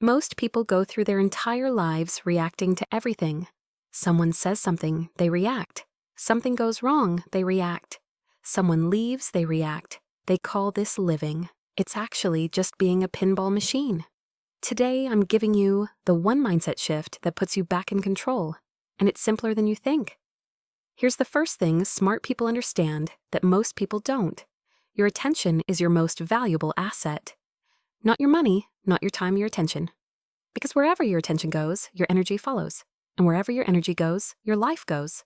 Most people go through their entire lives reacting to everything. Someone says something, they react. Something goes wrong, they react. Someone leaves, they react. They call this living. It's actually just being a pinball machine. Today, I'm giving you the one mindset shift that puts you back in control, and it's simpler than you think. Here's the first thing smart people understand that most people don't. Your attention is your most valuable asset. Not your money, not your time, your attention. Because wherever your attention goes, your energy follows. And wherever your energy goes, your life goes.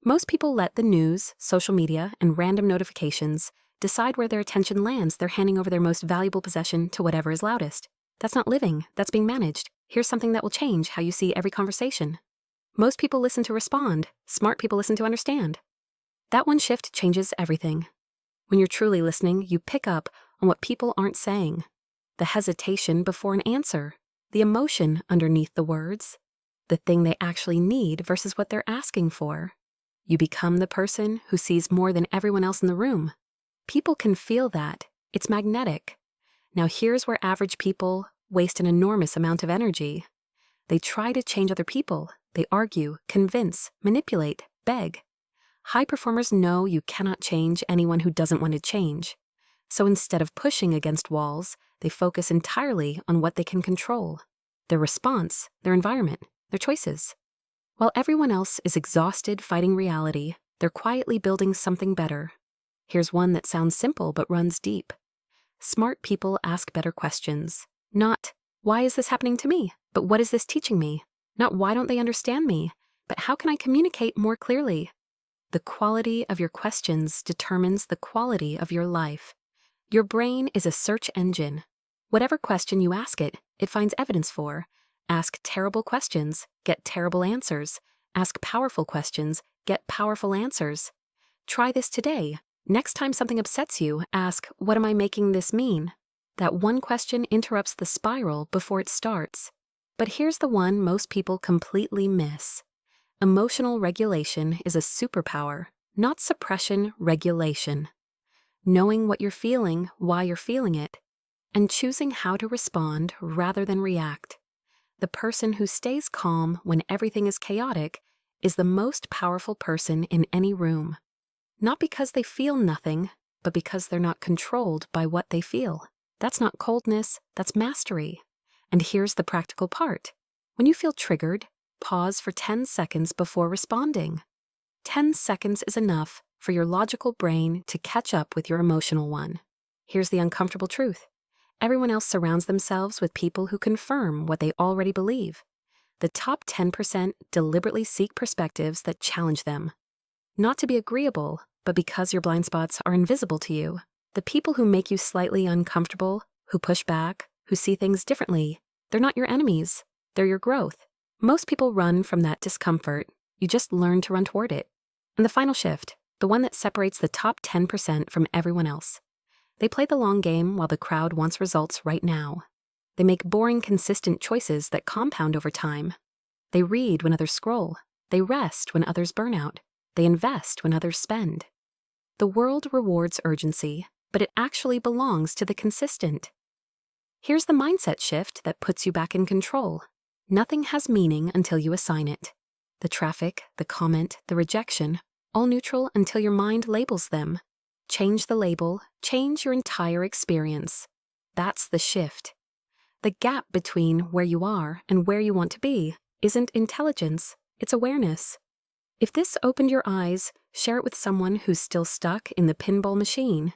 Most people let the news, social media, and random notifications decide where their attention lands. They're handing over their most valuable possession to whatever is loudest. That's not living, that's being managed. Here's something that will change how you see every conversation. Most people listen to respond. Smart people listen to understand. That one shift changes everything. When you're truly listening, you pick up on what people aren't saying. The hesitation before an answer. The emotion underneath the words. The thing they actually need versus what they're asking for. You become the person who sees more than everyone else in the room. People can feel that. It's magnetic. Now here's where average people waste an enormous amount of energy. They try to change other people. They argue, convince, manipulate, beg. High performers know you cannot change anyone who doesn't want to change. So instead of pushing against walls, they focus entirely on what they can control. Their response, their environment, their choices. While everyone else is exhausted fighting reality, they're quietly building something better. Here's one that sounds simple but runs deep. Smart people ask better questions. Not, why is this happening to me? But what is this teaching me? Not why don't they understand me? But how can I communicate more clearly? The quality of your questions determines the quality of your life. Your brain is a search engine. Whatever question you ask it, it finds evidence for. Ask terrible questions, get terrible answers. Ask powerful questions, get powerful answers. Try this today. Next time something upsets you, ask, what am I making this mean? That one question interrupts the spiral before it starts. But here's the one most people completely miss. Emotional regulation is a superpower, not suppression, regulation. Knowing what you're feeling, why you're feeling it, and choosing how to respond rather than react. The person who stays calm when everything is chaotic is the most powerful person in any room. Not because they feel nothing, but because they're not controlled by what they feel. That's not coldness, that's mastery. And here's the practical part. When you feel triggered, pause for 10 seconds before responding. 10 seconds is enough for your logical brain to catch up with your emotional one. Here's the uncomfortable truth. Everyone else surrounds themselves with people who confirm what they already believe. The top 10% deliberately seek perspectives that challenge them. Not to be agreeable, but because your blind spots are invisible to you. The people who make you slightly uncomfortable, who push back, who see things differently, they're not your enemies, they're your growth. Most people run from that discomfort. You just learn to run toward it. And the final shift, the one that separates the top 10% from everyone else. They play the long game while the crowd wants results right now. They make boring, consistent choices that compound over time. They read when others scroll. They rest when others burn out. They invest when others spend. The world rewards urgency, but it actually belongs to the consistent. Here's the mindset shift that puts you back in control. Nothing has meaning until you assign it. The traffic, the comment, the rejection, all neutral until your mind labels them. Change the label, change your entire experience. That's the shift. The gap between where you are and where you want to be isn't intelligence, it's awareness. If this opened your eyes, share it with someone who's still stuck in the pinball machine.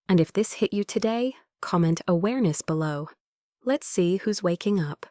And if this hit you today, comment awareness below. Let's see who's waking up.